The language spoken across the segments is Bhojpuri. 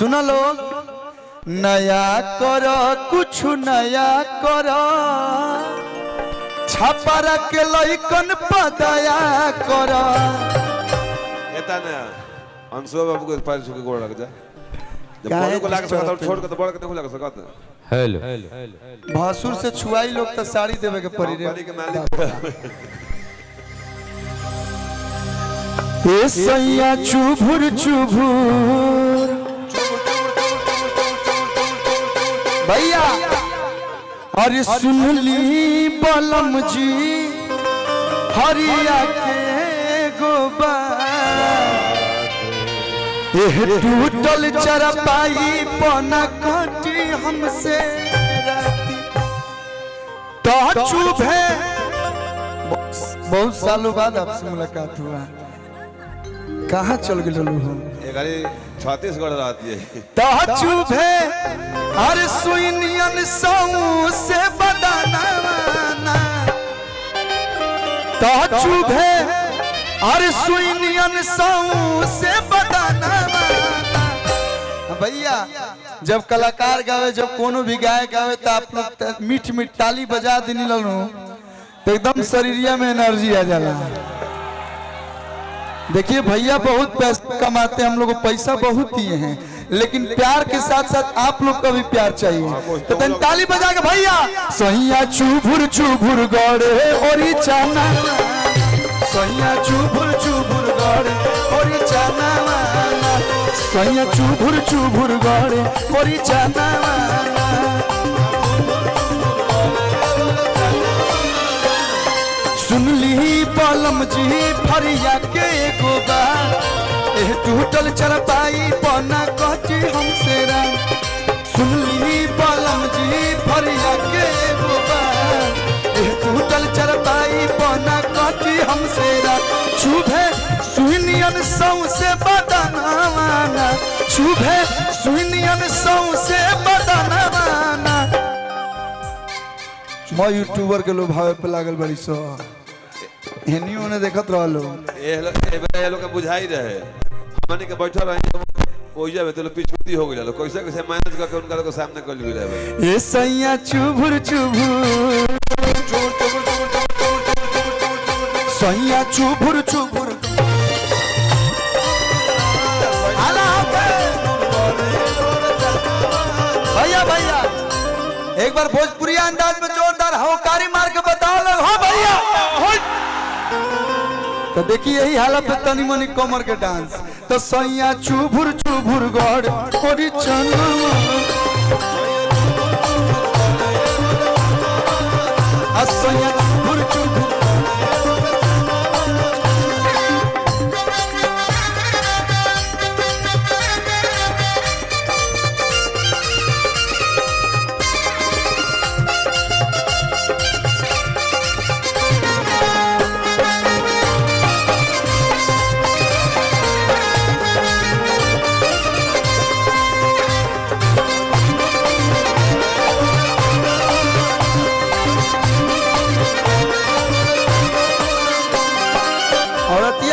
सुनो लोग, नया करो कुछ नया करो, छापारा के लइकन पदया करो। एता ना अंशु बाबू को पास के गोड़ लग जा जब बड़ों को लाग सकता छोड़ के तो बड़ के नहीं लग सकता। हेलो भासुर से छुआई लोग तो साड़ी देवे के पड़ी रे। ए सैया चुभुर चुभुर भैया, अरे सुनली बलम जी हरिया के गोबा, एह टूटल चरपाई पना कटी हमसे राती तो चुभे। बहुत सालों बाद आपसे मुलाकात हुआ, कहाँ चल गए हो? ये गाड़ी छत्तीसगढ़ रहती है तो चुभे अरे सुइनियन सौ से बदाना तो चुभे अरे सुइनियन सौ से बदाना। भैया जब कलाकार गावे, जब कोनो भी गायक गावे तो आप लोग मीठ मीठ ताली बजा देनी लो तो एकदम शरीरिया में एनर्जी आ जाला। देखिए भैया बहुत पैसा कमाते हैं, हम लोग को पैसा बहुत दिए हैं, लेकिन प्यार के साथ साथ आप लोग का भी प्यार चाहिए। तो ताली बजा के भैया सैया चुभुर चुभुर गड़े ओरी चाना, सैया चुभुर चुभुर गड़े ओरी चाना, सैया चुभुर चुभुर गड़े ओरी चाना। सुनली बलम जी फरिया के गोबा, एह टूटल चरपाई पना कटी हमसे रात। सुनली बलम जी फरिया के गोबा, एह टूटल चरपाई पना कटी हमसे रात। चुभे सुनियन सौ से बदनावाना, चुभे सुनियन सौ से बदनावाना। मैं यूट्यूबर के लोग भावे पे लागल बड़ी सो हेनियो ने देखत रहलो। ये लोग का बुझाई रहे हमने के बैठल रहे ओइजा में तो पिछुती हो गइल, कैसे कैसे मैनेज करके उनका लोग सामने कर लिए रहे। ए सैया चुभुर चुभुर सैया चुभुर चुभुर भैया भैया एक बार भोजपुरी अंदाज में जोरदार हौकारी मार के बताओ लोग। हाँ भैया तो देखिए यही हालत पे तनी मनी कमर के डांस। तो सैया चुभुर चुभुर गड़ ओरी चना, सैया चुभुर चुभुर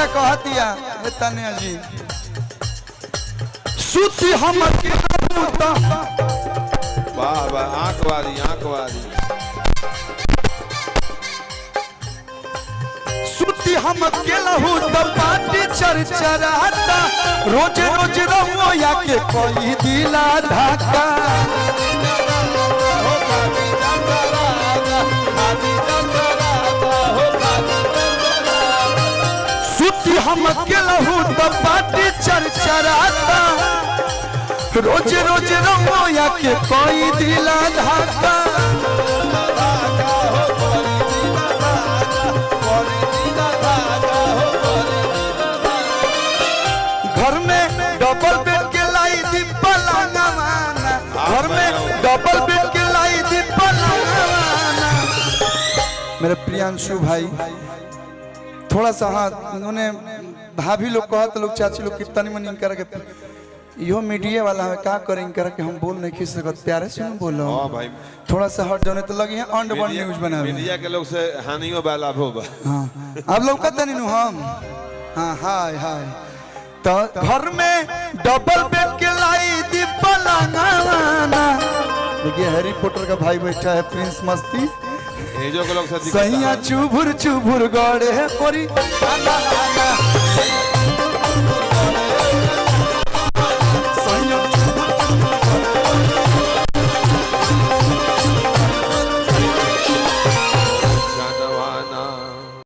कहतिया तन्या जी सुती हम के मुता। वाह वाह आंख वाली सुती हम के लहू तो पाटी चरचराता, रोज रोज रहो या के कोई दिला धाका। हम अकेला हूँ तो पाटी चरचराता, रोज रोज रहो या के कोई दिला धाका। घर में डबल बेड के लाई दी पलंगवाना, घर में डबल बेड के लाई दी पलंगवाना। मेरे प्रियांशु भाई थोड़ा सा हाँ उन्होंने भाभी लोग कहत लोग चाची लोग कितनी मन इनकर के यो मीडिया वाला है का करें इनकर के हम बोल नहीं खींच सकते, प्यारे से बोलो। हां भाई थोड़ा सा हट जाने तो लगी है अंड बन न्यूज बना मीडिया के लोग से हानियो बा लाभ होगा। हां आप लोग कहते नहीं हम हां हाय हाय तो घर में डबल बेड के लाई दी पलंगवाना। देखिए हैरी पॉटर का भाई बैठा है प्रिंस मस्ती। ये जो लोग सैया चुभुर चुभुर गड़े है कोरी